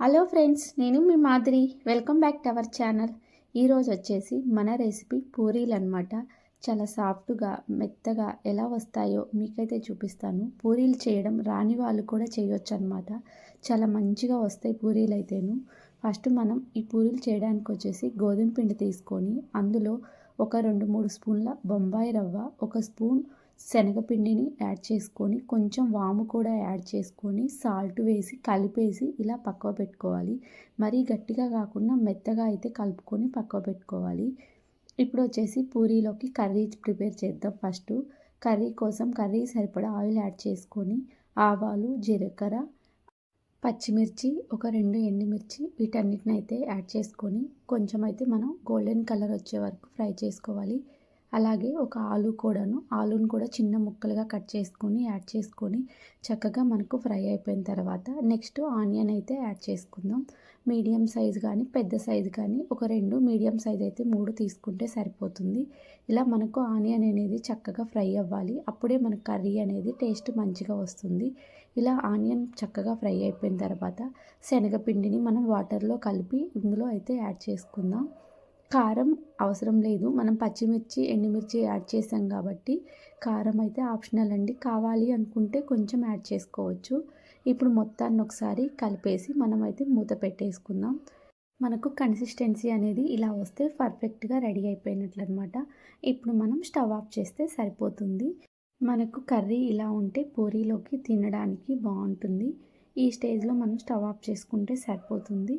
Hello friends, నేను మీ Madhuri. Welcome back to our channel. ఈరోజు వచ్చేసి మన రెసిపీ పూరీలు అనమాట. చాలా సాఫ్ట్గా మెత్తగా ఎలా వస్తాయో మీకైతే చూపిస్తాను. పూరీలు చేయడం రాని వాళ్ళు కూడా చేయొచ్చు అనమాట. చాలా మంచిగా వస్తాయి పూరీలు అయితేను. ఫస్ట్ మనం ఈ పూరీలు చేయడానికి వచ్చేసి గోధుమ పిండి తీసుకొని అందులో ఒక 2-3 స్పూన్ల బొంబాయి రవ్వ, ఒక స్పూన్ శనగపిండిని యాడ్ చేసుకొని కొంచెం వాము కూడా యాడ్ చేసుకొని సాల్ట్ వేసి కలిపేసి ఇలా పక్కన పెట్టుకోవాలి. మరీ గట్టిగా కాకుండా మెత్తగా అయితే కలుపుకొని పక్కన పెట్టుకోవాలి. ఇప్పుడు వచ్చేసి పూరీలోకి కర్రీ ప్రిపేర్ చేద్దాం. ఫస్ట్ కర్రీ సరిపడా ఆయిల్ యాడ్ చేసుకొని ఆవాలు, జీలకర్ర, పచ్చిమిర్చి, ఒక 2 ఎండుమిర్చి వీటన్నిటిని అయితే యాడ్ చేసుకొని కొంచెం అయితే మనం గోల్డెన్ కలర్ వచ్చే వరకు ఫ్రై చేసుకోవాలి. అలాగే ఒక ఆలును కూడా చిన్న ముక్కలుగా కట్ చేసుకొని యాడ్ చేసుకొని చక్కగా మనకు ఫ్రై అయిపోయిన తర్వాత నెక్స్ట్ ఆనియన్ అయితే యాడ్ చేసుకుందాం. మీడియం సైజ్ కానీ పెద్ద సైజు కానీ ఒక 2, మీడియం సైజ్ అయితే 3 తీసుకుంటే సరిపోతుంది. ఇలా మనకు ఆనియన్ అనేది చక్కగా ఫ్రై అవ్వాలి. అప్పుడే మన కర్రీ అనేది టేస్ట్ మంచిగా వస్తుంది. ఇలా ఆనియన్ చక్కగా ఫ్రై అయిపోయిన తర్వాత శనగపిండిని మనం వాటర్లో కలిపి ఇందులో అయితే యాడ్ చేసుకుందాం. కారం అవసరం లేదు, మనం పచ్చిమిర్చి, ఎండుమిర్చి యాడ్ చేసాం కాబట్టి కారం అయితే ఆప్షనల్ అండి. కావాలి అనుకుంటే కొంచెం యాడ్ చేసుకోవచ్చు. ఇప్పుడు మొత్తాన్ని ఒకసారి కలిపేసి మనమైతే మూత పెట్టేసుకుందాం. మనకు కన్సిస్టెన్సీ అనేది ఇలా వస్తే పర్ఫెక్ట్గా రెడీ అయిపోయినట్లు అనమాట. ఇప్పుడు మనం స్టవ్ ఆఫ్ చేస్తే సరిపోతుంది. మనకు కర్రీ ఇలా ఉంటే పూరీలోకి తినడానికి బాగుంటుంది. ఈ స్టేజ్లో మనం స్టవ్ ఆఫ్ చేసుకుంటే సరిపోతుంది.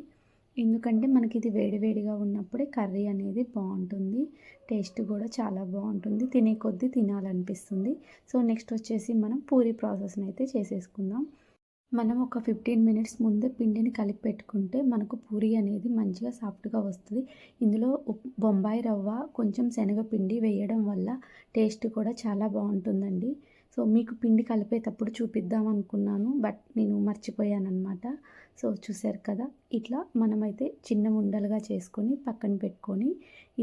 ఎందుకంటే మనకి ఇది వేడివేడిగా ఉన్నప్పుడే కర్రీ అనేది బాగుంటుంది. టేస్ట్ కూడా చాలా బాగుంటుంది. తినే కొద్దీ తినాలనిపిస్తుంది. సో నెక్స్ట్ వచ్చేసి మనం పూరీ ప్రాసెస్ని అయితే చేసేసుకుందాం. మనం ఒక 15 మినిట్స్ ముందే పిండిని కలిపి పెట్టుకుంటే మనకు పూరీ అనేది మంచిగా సాఫ్ట్గా వస్తుంది. ఇందులో బొంబాయి రవ్వ, కొంచెం శనగపిండి వేయడం వల్ల టేస్ట్ కూడా చాలా బాగుంటుందండి. సో మీకు పిండి కలిపేటప్పుడు చూపిద్దాం అనుకున్నాను, బట్ నేను మర్చిపోయానమాట. సో చూసారు కదా, ఇట్లా మనమైతే చిన్న ఉండలుగా చేసుకొని పక్కన పెట్టుకొని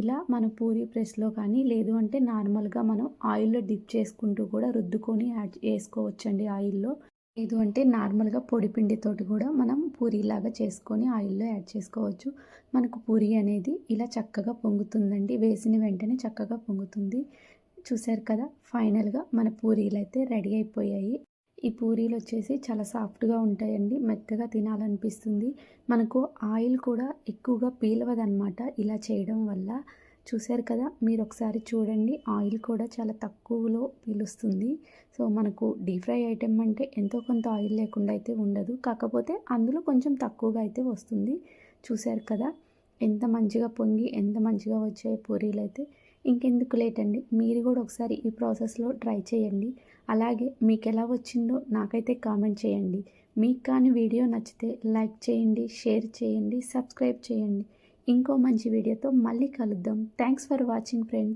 ఇలా మన పూరీ ప్రెస్లో కానీ లేదు అంటే నార్మల్గా మనం ఆయిల్లో డిప్ చేసుకుంటూ కూడా రుద్దుకొని యాడ్ చేసుకోవచ్చండి ఆయిల్లో. లేదు అంటే నార్మల్గా పొడి పిండితోటి కూడా మనం పూరీలాగా చేసుకొని ఆయిల్లో యాడ్ చేసుకోవచ్చు. మనకు పూరీ అనేది ఇలా చక్కగా పొంగుతుందండి. వేసిన వెంటనే చక్కగా పొంగుతుంది. చూసారు కదా, ఫైనల్గా మన పూరీలు అయితే రెడీ అయిపోయాయి. ఈ పూరీలు వచ్చేసి చాలా సాఫ్ట్గా ఉంటాయండి. మెత్తగా తినాలనిపిస్తుంది. మనకు ఆయిల్ కూడా ఎక్కువగా పీలవదనమాట ఇలా చేయడం వల్ల. చూసారు కదా, మీరు ఒకసారి చూడండి, ఆయిల్ కూడా చాలా తక్కువలో పీలుస్తుంది. సో మనకు డీప్ ఫ్రై ఐటెం అంటే ఎంతో కొంత ఆయిల్ లేకుండా అయితే ఉండదు. కాకపోతే అందులో కొంచెం తక్కువగా అయితే వస్తుంది. చూసారు కదా ఎంత మంచిగా పొంగి ఎంత మంచిగా వచ్చాయి పూరీలు అయితే. ఇంకెందుకు లేట్ అండి, మీరు కూడా ఒకసారి ఈ ప్రాసెస్లో ట్రై చేయండి. అలాగే మీకు ఎలా వచ్చిందో నాకైతే కామెంట్ చేయండి. మీకు కానీ వీడియో నచ్చితే లైక్ చేయండి, షేర్ చేయండి, సబ్స్క్రైబ్ చేయండి. ఇంకో మంచి వీడియోతో మళ్ళీ కలుద్దాం. Thanks for watching friend.